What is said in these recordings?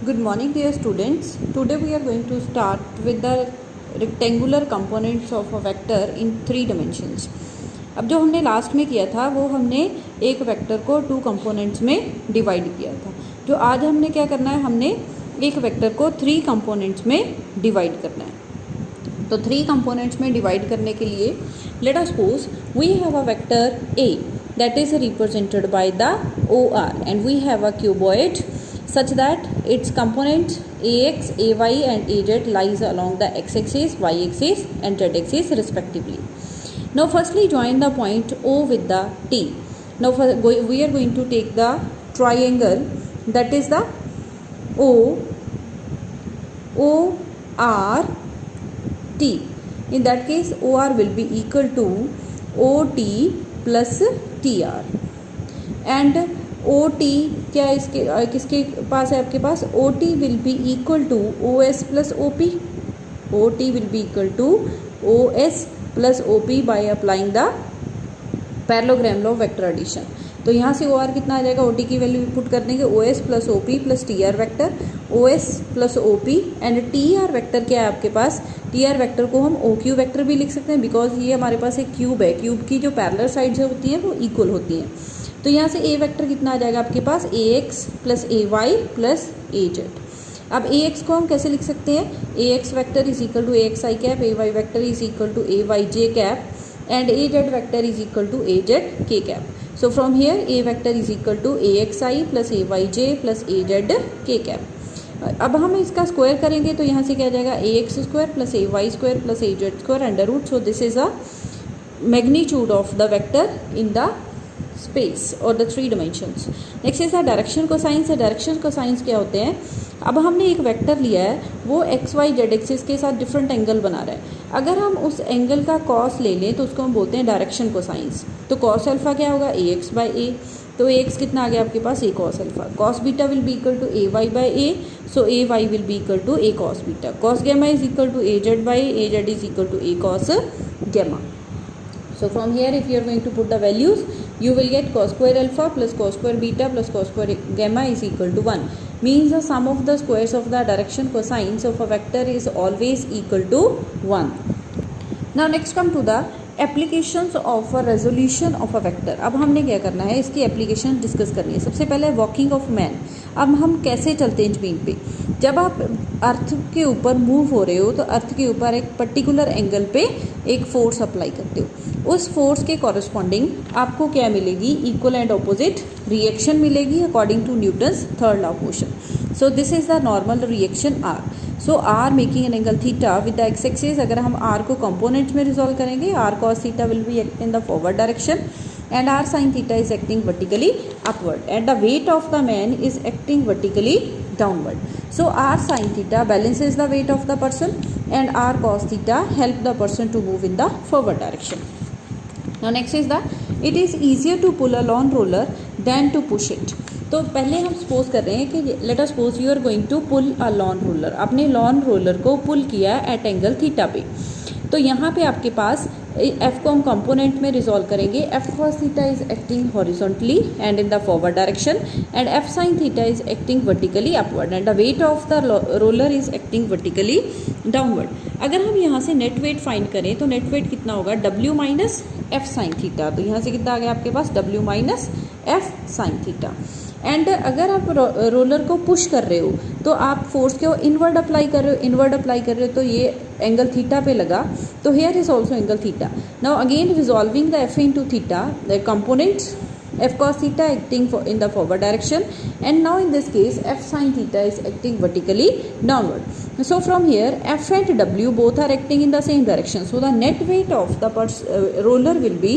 Good morning, dear students. Today we are going to start with the rectangular components of a vector in 3 dimensions. अब जो हमने last में किया था वो हमने एक वेक्टर को 2 कंपोनेंट्स में डिवाइड किया था. जो आज हमने क्या करना है, हमने एक वेक्टर को 3 कंपोनेंट्स में डिवाइड करना है. तो 3 कंपोनेंट्स में डिवाइड करने के लिए let us suppose we have a vector A that is represented by the OR and we have a cuboid such that its components AX, AY and AZ lies along the x-axis, y-axis and z-axis respectively. Now firstly join the point O with the T. Now we are going to take the triangle that is the OR T. In that case OR will be equal to OT plus TR and OT क्या इसके किसके पास है, आपके पास OT will be equal to OS plus OP. OT will be equal to OS plus OP by applying the parallelogram law of vector addition. तो यहाँ से OR कितना आ जाएगा, OT की वैल्यू पुट कर देंगे OS plus OP plus TR vector, OS plus OP and TR vector क्या है आपके पास. TR वेक्टर को हम OQ वेक्टर भी लिख सकते हैं बिकॉज ये हमारे पास एक क्यूब है. क्यूब की जो पैरेलल साइड्स होती हैं वो इक्वल होती हैं. तो यहाँ से A वेक्टर कितना आ जाएगा आपके पास, AX plus AY plus AZ. अब AX को हम कैसे लिख सकते हैं, AX vector is equal to AXI cap, AY vector is equal to AYJ cap and AZ vector is equal to AZK cap. So from here A vector is equal to AXI plus AYJ plus AZK cap. अब हम इसका square करेंगे तो यहाँ से क्या आ जाएगा, AX square plus AY square plus AZ square under root. So this is a magnitude of the vector in the space और the 3 dimensions. Next is the direction cosines. Direction cosines क्या होते हैं, अब हमने एक वेक्टर लिया है वो एक्स वाई जेड एक्सिस के साथ डिफरेंट एंगल बना रहा है. अगर हम उस एंगल का कॉस ले लें तो उसको हम बोलते हैं डायरेक्शन कोसाइंस. तो कॉस अल्फा क्या होगा, AX बाई A. तो AX कितना आ गया आपके पास, A cos alpha. Cos beta will be equal to AY by A. So AY will be equal to A cos beta. Cos gamma is equal to AZ by AZ is equal to A cos gamma. So from here if you are going to put the values you will get cos square alpha plus cos square beta plus cos square gamma is equal to 1. Means the sum of the squares of the direction cosines of a vector is always equal to 1. Now next come to the applications of a resolution of a vector. अब हमने क्या करना है, इसकी application discuss करनी है. सबसे पहले वॉकिंग ऑफ मैन. अब हम कैसे चलते हैं जमीन पे, जब आप अर्थ के ऊपर मूव हो रहे हो तो अर्थ के ऊपर एक पर्टिकुलर एंगल पे एक फोर्स अप्लाई करते हो. उस फोर्स के कॉरस्पॉन्डिंग आपको क्या मिलेगी, इक्वल एंड ऑपोजिट रिएक्शन मिलेगी according to Newton's third law of motion. So this is the normal reaction R. So R making an angle theta with the x axis. अगर हम आर को components में resolve करेंगे, R cos theta will be act in the forward direction and r sin theta is acting vertically upward and the weight of the man is acting vertically downward. So r sin theta balances the weight of the person and r cos theta help the person to move in the forward direction. Now next is the it is easier to pull a lawn roller than to push it. तो पहले हम suppose कर रहे हैं कि let us suppose you are going to pull a lawn roller. आपने lawn roller को pull किया एट एंगल थीटा पे. तो यहाँ पे आपके पास एफ को हम कंपोनेंट में रिजॉल्व करेंगे. F cos theta is acting horizontally and in the forward direction and F sine theta is acting vertically upward and the weight of the roller is acting vertically downward. अगर हम यहाँ से net weight find करें तो net wait कितना होगा, W minus F sine theta. तो यहाँ से कितना आ गया आपके पास, W minus F sine theta. And अगर आप रोलर को पुश कर रहे हो तो आप फोर्स को इनवर्ड अप्लाई कर रहे हो. इनवर्ड अप्लाई कर रहे हो तो ये एंगल थीटा पे लगा. तो here is also angle theta. Now again resolving the F into theta, the components f cos theta acting in the forward direction and now in this case f sin theta is acting vertically downward. So from here f and w both are acting in the same direction. So the net weight of the roller will be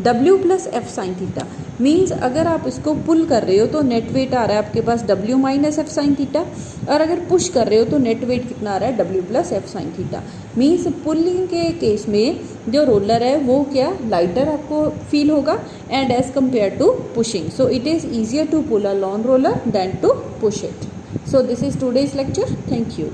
w plus f sin theta. Means अगर आप इसको पुल कर रहे हो तो net wait आ रहा है आपके पास W minus F sine theta और अगर पुश कर रहे हो तो नेट वेट कितना आ रहा है, W plus F sine theta. Means pulling के केस में जो रोलर है वो क्या लाइटर आपको फील होगा and as compare to pushing. So it is easier to pull a lawn roller than to push it. So this is today's lecture. Thank you.